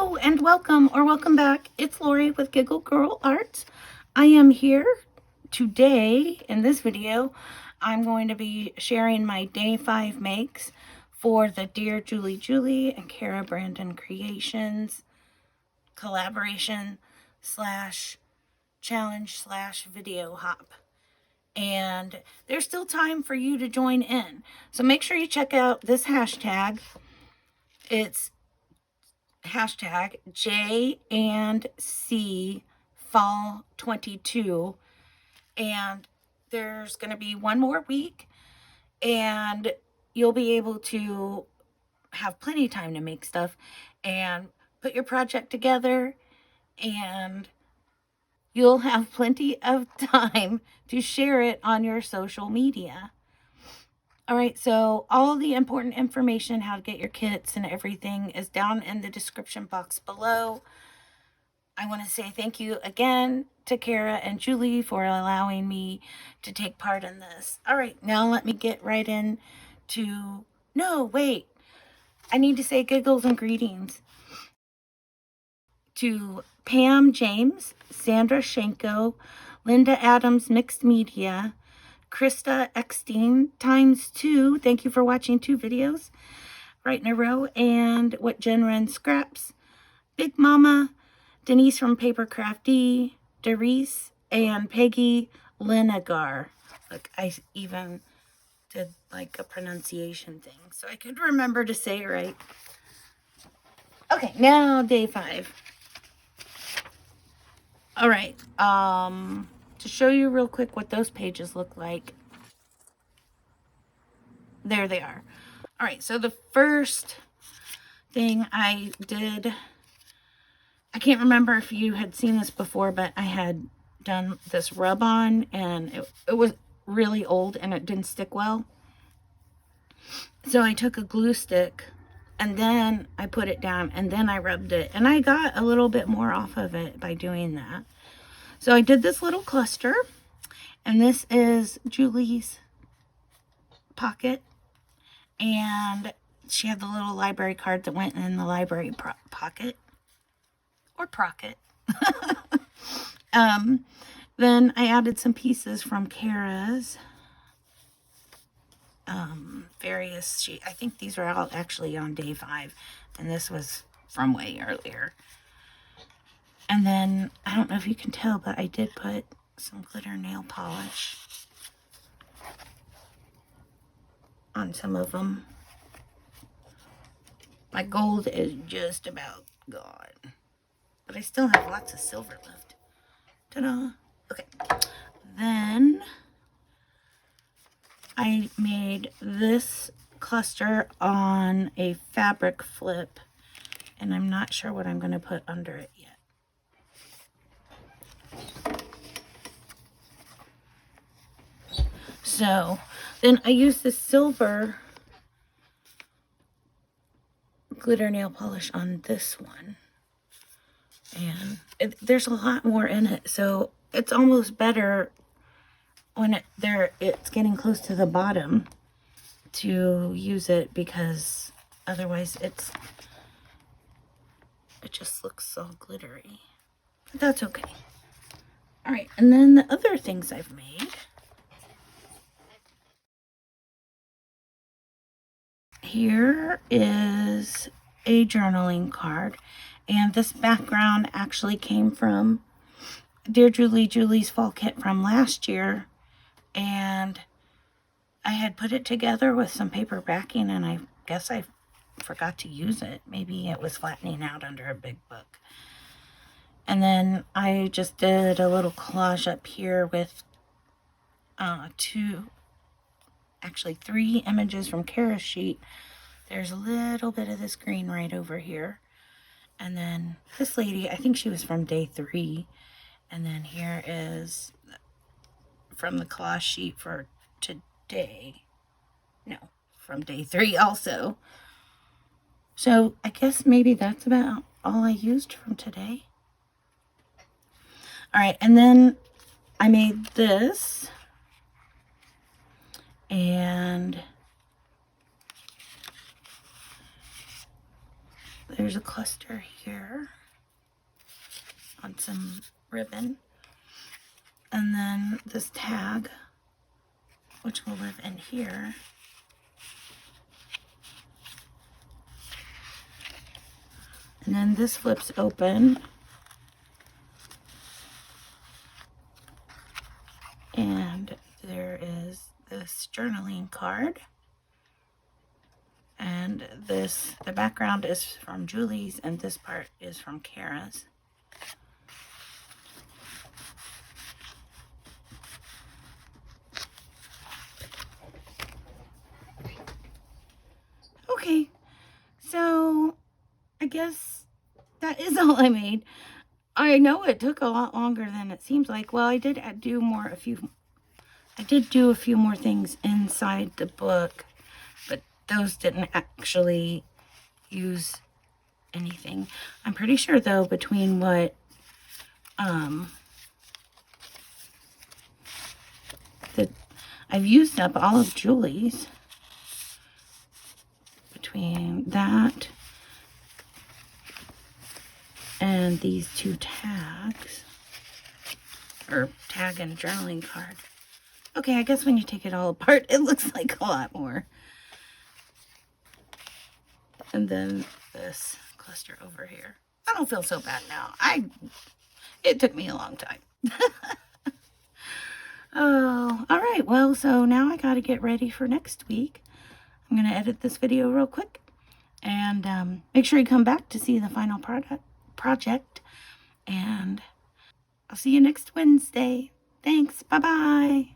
Hello and welcome or welcome back. It's Lori with Giggle Girl Art. I am here today in this video. I'm going to be sharing my day 5 makes for the DearJulieJulie and Cara Brandon Creations collaboration slash challenge slash video hop. And there's still time for you to join in. So make sure you check out this hashtag. It's hashtag J&C fall 22, and there's going to be one more week and you'll be able to have plenty of time to make stuff and put your project together, and you'll have plenty of time to share it on your social media. All right, so all the important information, how to get your kits and everything, is down in the description box below. I want to say thank you again to Cara and Julie for allowing me to take part in this. All right, now let me get right into... No, wait. I need to say giggles and greetings to Pam James, Sandra Shenko, Linda Adams Mixed Media, Krista Eckstein ×2. Thank you for watching 2 videos right in a row. And what JenRen Scraps, Big Mama, Denise from PaperKraftD, Doris, and Peggy Linegar. Look, I even did like a pronunciation thing so I could remember to say it right. Okay, now day 5. All right, to show you real quick what those pages look like. There they are. All right, so the first thing I did, I can't remember if you had seen this before, but I had done this rub on, and it was really old and it didn't stick well. So I took a glue stick and then I put it down and then I rubbed it, and I got a little bit more off of it by doing that. So I did this little cluster, and this is Julie's pocket, and she had the little library card that went in the library pocket or procket. Then I added some pieces from Cara's various sheet. I think these were all actually on day 5, and this was from way earlier. And then, I don't know if you can tell, but I did put some glitter nail polish on some of them. My gold is just about gone, but I still have lots of silver left. Ta-da! Okay, then I made this cluster on a fabric flip, and I'm not sure what I'm going to put under it yet. So then I used the silver glitter nail polish on this one, and there's a lot more in it, so it's almost better when it's getting close to the bottom to use it, because otherwise it just looks so glittery. But that's okay. All right, and then the other things I've made. Here is a journaling card, and this background actually came from DearJulieJulie's fall kit from last year, and I had put it together with some paper backing, and I guess I forgot to use it. Maybe it was flattening out under a big book. And then I just did a little collage up here with 3 images from Cara's sheet. There's a little bit of this green right over here, and then this lady, I think she was from day 3, and then here is from the collage sheet for today. No, from day 3 also. So I guess maybe that's about all I used from today. All right, and then I made this, and there's a cluster here on some ribbon. And then this tag, which will live in here. And then this flips open. And there is this journaling card. And the background is from Julie's, and this part is from Cara's. Okay, so I guess that is all I made. I know it took a lot longer than it seems like. Well, I did do a few more things inside the book, but those didn't actually use anything. I'm pretty sure though, between what I've used up all of Julie's, between that and these two tags, or tag and a journaling card. Okay, I guess when you take it all apart, it looks like a lot more. And then this cluster over here. I don't feel so bad now. It took me a long time. Oh, all right. Well, so now I got to get ready for next week. I'm going to edit this video real quick. And make sure you come back to see the final project. And I'll see you next Wednesday. Thanks. Bye-bye.